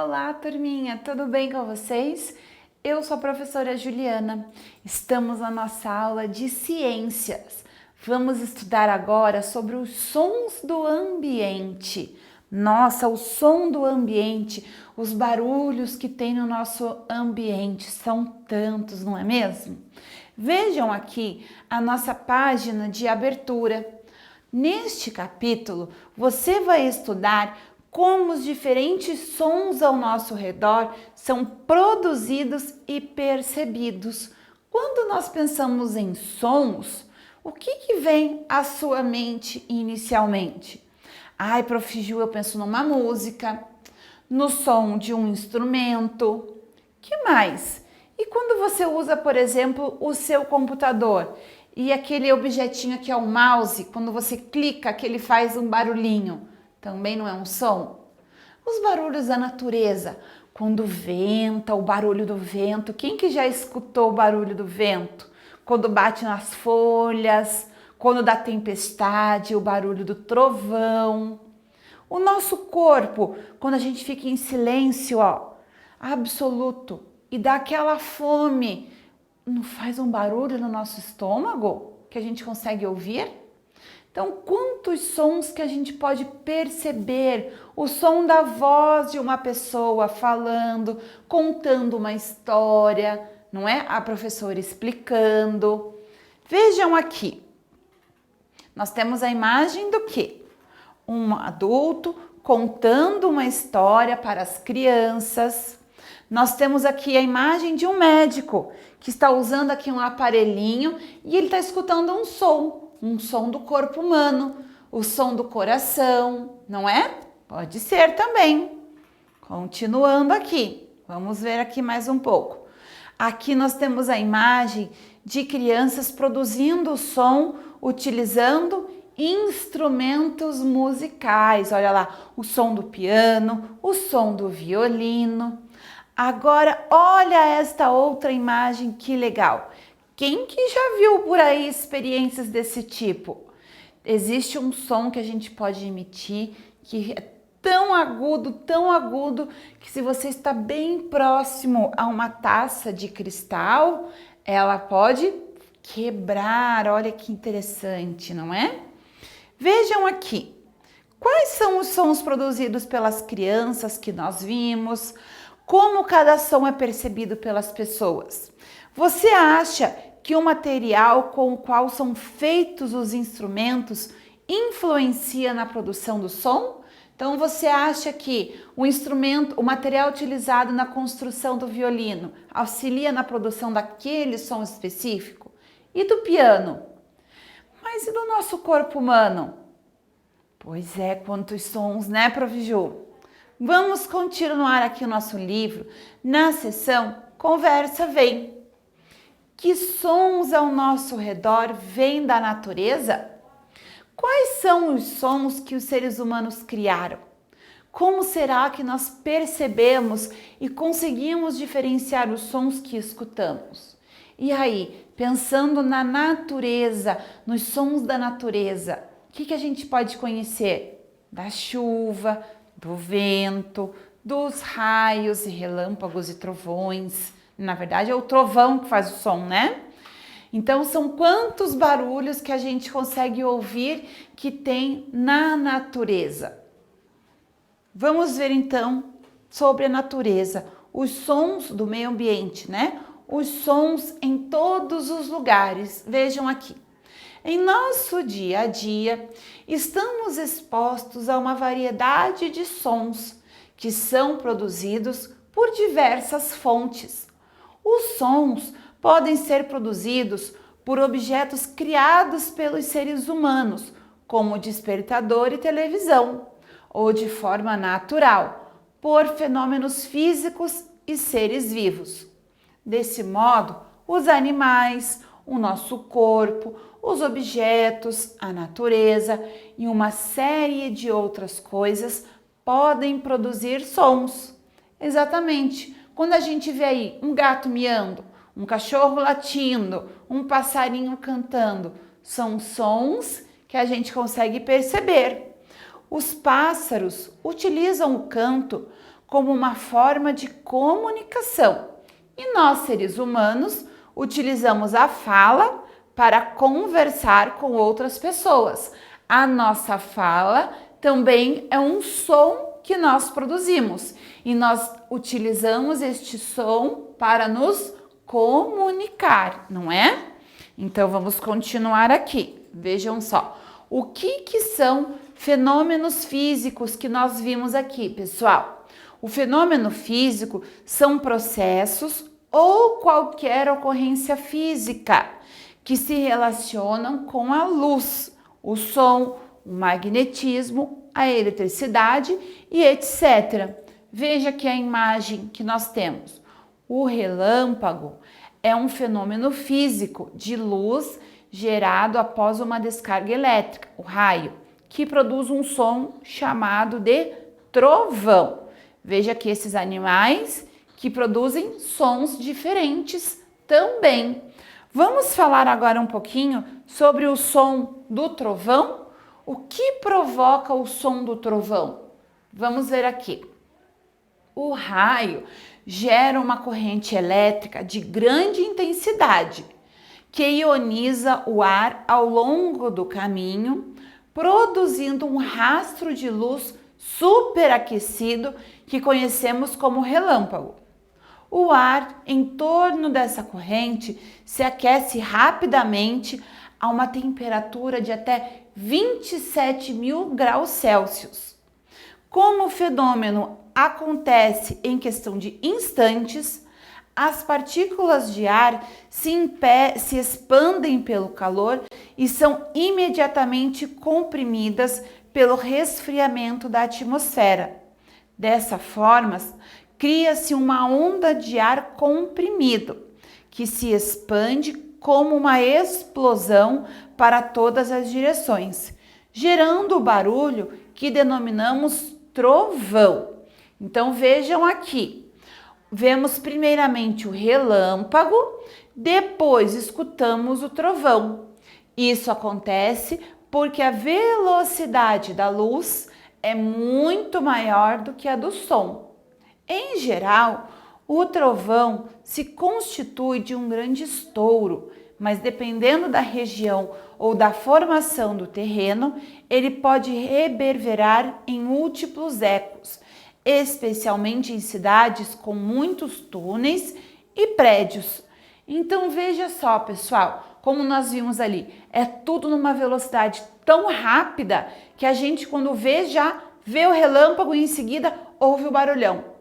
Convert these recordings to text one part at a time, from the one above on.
Olá, turminha, tudo bem com vocês? Eu sou a professora Juliana. Estamos na nossa aula de ciências. Vamos estudar agora sobre os sons do ambiente. Nossa, o som do ambiente, os barulhos que tem no nosso ambiente são tantos, não é mesmo? Vejam aqui a nossa página de abertura. Neste capítulo, você vai estudar como os diferentes sons ao nosso redor são produzidos e percebidos. Quando nós pensamos em sons, o que vem à sua mente inicialmente? Ai, Prof. Ju, eu penso numa música, no som de um instrumento. Que mais? E quando você usa, por exemplo, o seu computador e aquele objetinho que é o mouse, quando você clica, que ele faz um barulhinho, também não é um som? Os barulhos da natureza, quando venta, o barulho do vento. Quem que já escutou o barulho do vento? Quando bate nas folhas, quando dá tempestade, o barulho do trovão. O nosso corpo, quando a gente fica em silêncio, absoluto, e dá aquela fome, não faz um barulho no nosso estômago que a gente consegue ouvir? Então, quantos sons que a gente pode perceber? O som da voz de uma pessoa falando, contando uma história, não é? A professora explicando. Vejam aqui. Nós temos a imagem do quê? Um adulto contando uma história para as crianças. Nós temos aqui a imagem de um médico que está usando aqui um aparelhinho e ele está escutando um som do corpo humano, o som do coração, não é? Pode ser também. Continuando aqui, vamos ver aqui mais um pouco. Aqui nós temos a imagem de crianças produzindo som utilizando instrumentos musicais. Olha lá, o som do piano, o som do violino. Agora, olha esta outra imagem, que legal. Quem que já viu por aí experiências desse tipo? Existe um som que a gente pode emitir que é tão agudo, que se você está bem próximo a uma taça de cristal, ela pode quebrar. Olha que interessante, não é? Vejam aqui, quais são os sons produzidos pelas crianças que nós vimos? Como cada som é percebido pelas pessoas? Você acha que o material com o qual são feitos os instrumentos influencia na produção do som? Então você acha que o material utilizado na construção do violino auxilia na produção daquele som específico? E do piano? Mas e do nosso corpo humano? Pois é, quantos sons, né, Prof. Ju? Vamos continuar aqui o nosso livro na seção Conversa Vem. Que sons ao nosso redor vêm da natureza? Quais são os sons que os seres humanos criaram? Como será que nós percebemos e conseguimos diferenciar os sons que escutamos? E aí, pensando na natureza, nos sons da natureza, o que a gente pode conhecer? Da chuva, do vento, dos raios e relâmpagos e trovões. Na verdade, é o trovão que faz o som, né? Então, são quantos barulhos que a gente consegue ouvir que tem na natureza. Vamos ver então sobre a natureza, os sons do meio ambiente, né? Os sons em todos os lugares. Vejam aqui. Em nosso dia a dia, estamos expostos a uma variedade de sons que são produzidos por diversas fontes. Os sons podem ser produzidos por objetos criados pelos seres humanos, como despertador e televisão, ou de forma natural, por fenômenos físicos e seres vivos. Desse modo, os animais, o nosso corpo, os objetos, a natureza e uma série de outras coisas podem produzir sons. Exatamente, quando a gente vê aí um gato miando, um cachorro latindo, um passarinho cantando, são sons que a gente consegue perceber. Os pássaros utilizam o canto como uma forma de comunicação. E nós, seres humanos, utilizamos a fala para conversar com outras pessoas. A nossa fala também é um som que nós produzimos e nós utilizamos este som para nos comunicar, não é? Então vamos continuar aqui. Vejam só. O que são fenômenos físicos que nós vimos aqui, pessoal? O fenômeno físico são processos ou qualquer ocorrência física que se relacionam com a luz, o som, o magnetismo, a eletricidade e etc. Veja aqui a imagem que nós temos. O relâmpago é um fenômeno físico de luz gerado após uma descarga elétrica, o raio, que produz um som chamado de trovão. Veja aqui esses animais que produzem sons diferentes também. Vamos falar agora um pouquinho sobre o som do trovão? O que provoca o som do trovão? Vamos ver aqui. O raio gera uma corrente elétrica de grande intensidade que ioniza o ar ao longo do caminho, produzindo um rastro de luz superaquecido que conhecemos como relâmpago. O ar em torno dessa corrente se aquece rapidamente a uma temperatura de até 27.000 graus Celsius. Como o fenômeno acontece em questão de instantes, as partículas de ar se expandem pelo calor e são imediatamente comprimidas pelo resfriamento da atmosfera. Dessa forma, cria-se uma onda de ar comprimido, que se expande como uma explosão para todas as direções, gerando o barulho que denominamos trovão. Então vejam aqui, vemos primeiramente o relâmpago, depois escutamos o trovão. Isso acontece porque a velocidade da luz é muito maior do que a do som. Em geral, o trovão se constitui de um grande estouro, mas dependendo da região ou da formação do terreno, ele pode reverberar em múltiplos ecos, especialmente em cidades com muitos túneis e prédios. Então veja só, pessoal, como nós vimos ali, é tudo numa velocidade tão rápida que a gente, quando vê, já vê o relâmpago e em seguida ouve o barulhão.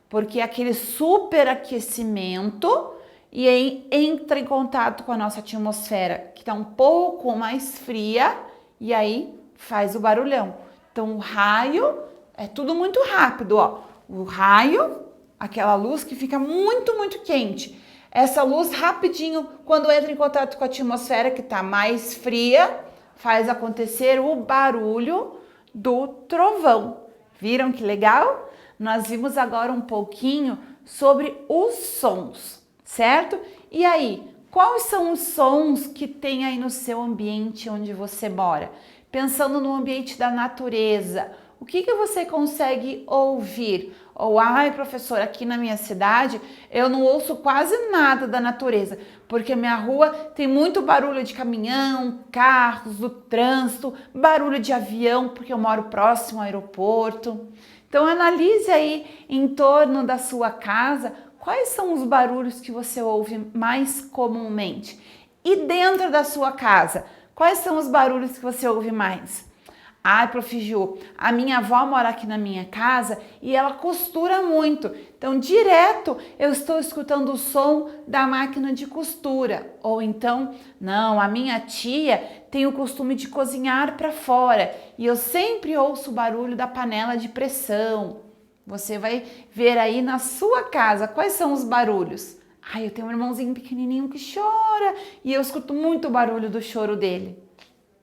Porque aquele superaquecimento e aí entra em contato com a nossa atmosfera, que está um pouco mais fria, e aí faz o barulhão. Então o raio é tudo muito rápido, ó. O raio, aquela luz que fica muito, muito quente. Essa luz rapidinho, quando entra em contato com a atmosfera que está mais fria, faz acontecer o barulho do trovão. Viram que legal? Nós vimos agora um pouquinho sobre os sons, certo? E aí, quais são os sons que tem aí no seu ambiente onde você mora? Pensando no ambiente da natureza, o que você consegue ouvir? Ou, ai, professora, aqui na minha cidade eu não ouço quase nada da natureza, porque a minha rua tem muito barulho de caminhão, carros, do trânsito, barulho de avião, porque eu moro próximo ao aeroporto. Então analise aí em torno da sua casa quais são os barulhos que você ouve mais comumente. E dentro da sua casa, quais são os barulhos que você ouve mais? Ai, Prof. Ju, a minha avó mora aqui na minha casa e ela costura muito. Então, direto eu estou escutando o som da máquina de costura. Ou então, não, a minha tia tem o costume de cozinhar para fora e eu sempre ouço o barulho da panela de pressão. Você vai ver aí na sua casa quais são os barulhos. Ai, eu tenho um irmãozinho pequenininho que chora e eu escuto muito o barulho do choro dele.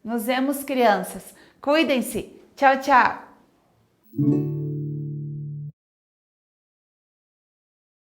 Nos vemos, crianças. Cuidem-se. Tchau, tchau.